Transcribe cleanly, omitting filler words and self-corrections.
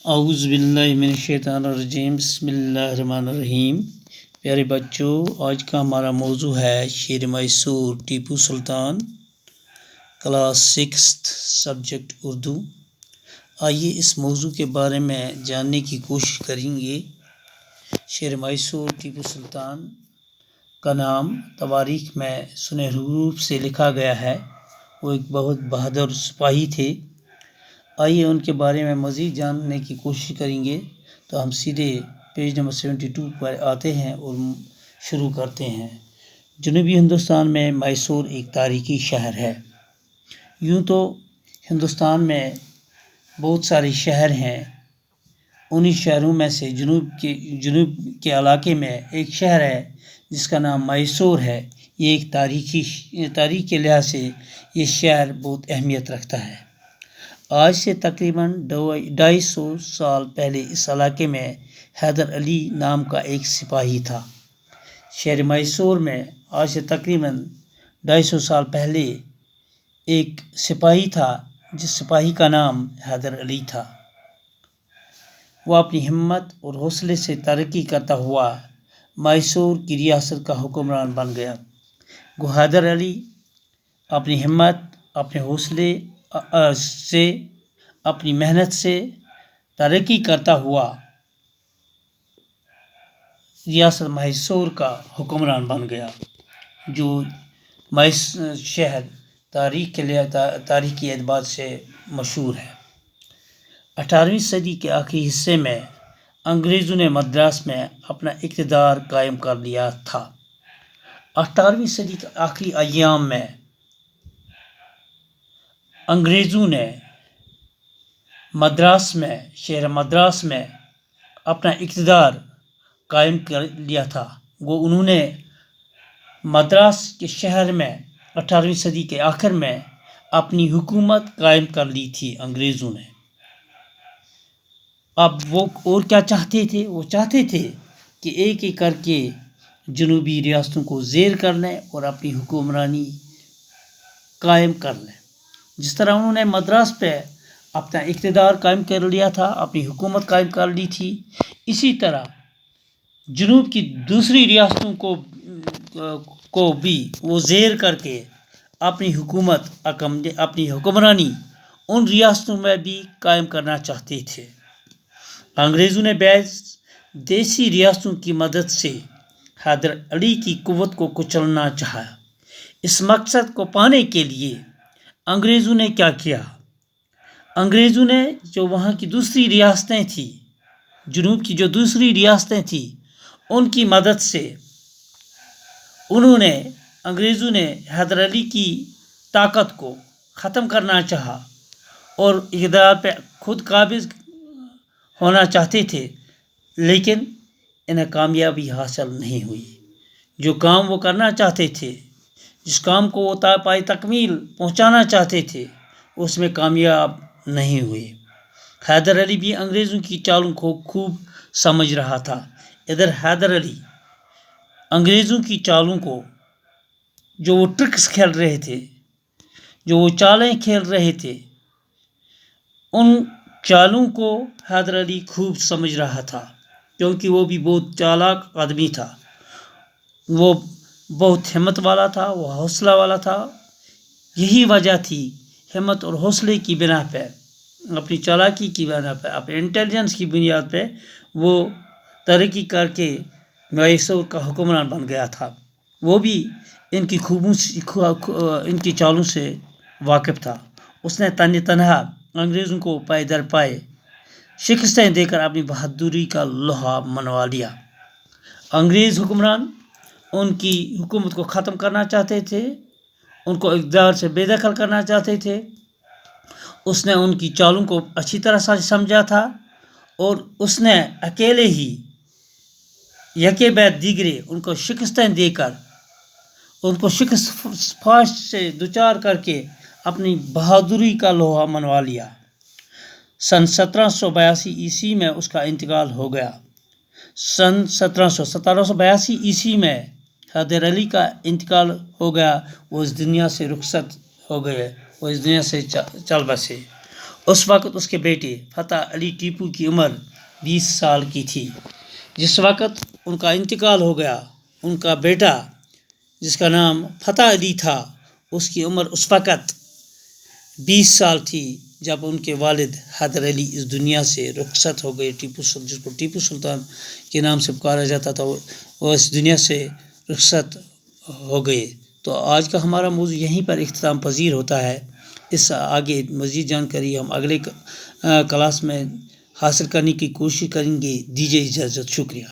اعوذ باللہ من الشیطان الرجیم، بسم اللہ الرحمن الرحیم۔ پیارے بچوں، آج کا ہمارا موضوع ہے شیر میسور ٹیپو سلطان، کلاس 6 سبجیکٹ اردو۔ آئیے اس موضوع کے بارے میں جاننے کی کوشش کریں گے۔ شیر میسور ٹیپو سلطان کا نام تواریخ میں سنہرے حروف سے لکھا گیا ہے۔ وہ ایک بہت بہادر سپاہی تھے۔ آئیے ان کے بارے میں مزید جاننے کی کوشش کریں گے۔ تو ہم سیدھے پیج نمبر 72 پر آتے ہیں اور شروع کرتے ہیں۔ جنوبی ہندوستان میں میسور ایک تاریخی شہر ہے۔ یوں تو ہندوستان میں بہت سارے شہر ہیں۔ انہی شہروں میں سے جنوب کے علاقے میں ایک شہر ہے جس کا نام میسور ہے۔ یہ ایک تاریخ کے لحاظ سے یہ شہر بہت اہمیت رکھتا ہے۔ آج سے تقریباً 250 سال پہلے اس علاقے میں حیدر علی نام کا ایک سپاہی تھا۔ شہر میسور میں آج سے تقریباً 250 سال پہلے ایک سپاہی تھا جس سپاہی کا نام حیدر علی تھا۔ وہ اپنی ہمت اور حوصلے سے ترقی کرتا ہوا میسور کی ریاست کا حکمران بن گیا۔ حیدر علی اپنی ہمت، اپنے حوصلے سے، اپنی محنت سے ترقی کرتا ہوا ریاست میسور کا حکمران بن گیا، جو شہر تاریخی اعتبار سے مشہور ہے۔ 18ویں صدی کے آخری حصے میں انگریزوں نے مدراس میں اپنا اقتدار قائم کر لیا تھا۔ 18ویں صدی کے آخری ایام میں انگریزوں نے شہر مدراس میں اپنا اقتدار قائم کر لیا تھا۔ انہوں نے مدراس کے شہر میں 18ویں صدی کے آخر میں اپنی حکومت قائم کر لی تھی انگریزوں نے۔ اب وہ اور کیا چاہتے تھے؟ وہ چاہتے تھے کہ ایک ایک کر کے جنوبی ریاستوں کو زیر کر لیں اور اپنی حکمرانی قائم کر لیں۔ جس طرح انہوں نے مدراس پہ اپنا اقتدار قائم کر لیا تھا، اپنی حکومت قائم کر لی تھی، اسی طرح جنوب کی دوسری ریاستوں کو بھی وہ زیر کر کے اپنی حکمرانی ان ریاستوں میں بھی قائم کرنا چاہتے تھے۔ انگریزوں نے بعض دیسی ریاستوں کی مدد سے حیدر علی کی قوت کو کچلنا چاہا۔ اس مقصد کو پانے کے لیے انگریزوں نے کیا کیا؟ انگریزوں نے جو وہاں کی دوسری ریاستیں تھیں، جنوب کی جو دوسری ریاستیں تھیں، ان کی مدد سے انگریزوں نے حیدر علی کی طاقت کو ختم کرنا چاہا اور اقتدار پہ خود قابض ہونا چاہتے تھے، لیکن انہیں کامیابی حاصل نہیں ہوئی۔ جو کام وہ کرنا چاہتے تھے، جس کام کو وہ پائے تکمیل پہنچانا چاہتے تھے، اس میں کامیاب نہیں ہوئے۔ حیدر علی بھی انگریزوں کی چالوں کو خوب سمجھ رہا تھا۔ ادھر حیدر علی انگریزوں کی چالوں کو، جو وہ ٹرکس کھیل رہے تھے، جو وہ چالیں کھیل رہے تھے، ان چالوں کو حیدر علی خوب سمجھ رہا تھا، کیونکہ وہ بھی بہت چالاک آدمی تھا۔ وہ بہت ہمت والا تھا، وہ حوصلہ والا تھا۔ یہی وجہ تھی، ہمت اور حوصلے کی بنا پہ، اپنی چالاکی کی بنا پہ، اپنے انٹیلیجنس کی بنیاد پہ وہ ترقی کر کے میسور کا حکمران بن گیا تھا۔ وہ بھی ان کی چالوں سے واقف تھا۔ اس نے تنہا انگریزوں کو پائے در پائے شکستیں دے کر اپنی بہادری کا لوہا منوا لیا۔ انگریز حکمران ان کی حکومت کو ختم کرنا چاہتے تھے، ان کو اقتدار سے بے دخل کرنا چاہتے تھے۔ اس نے ان کی چالوں کو اچھی طرح سمجھا تھا اور اس نے اکیلے ہی یکے بعد دیگرے ان کو شکستیں دے کر، ان کو شکست فاش سے دوچار کر کے اپنی بہادری کا لوہا منوا لیا۔ سن 1782 عیسوی میں اس کا انتقال ہو گیا۔ سن 1782 عیسوی میں حیدر علی کا انتقال ہو گیا۔ وہ اس دنیا سے رخصت ہو گئے، وہ اس دنیا سے چل بسے۔ اس وقت اس کے بیٹے فتح علی ٹیپو کی عمر 20 سال کی تھی۔ جس وقت ان کا انتقال ہو گیا، ان کا بیٹا جس کا نام فتح علی تھا، اس کی عمر اس وقت 20 سال تھی جب ان کے والد حیدر علی اس دنیا سے رخصت ہو گئے۔ جس کو ٹیپو سلطان کے نام سے پکارا جاتا تھا، وہ اس دنیا سے رخصت ہو گئے۔ تو آج کا ہمارا موضوع یہیں پر اختتام پذیر ہوتا ہے۔ اس آگے مزید جانکاری ہم اگلے کلاس میں حاصل کرنے کی کوشش کریں گے۔ دیجیے اجازت، شکریہ۔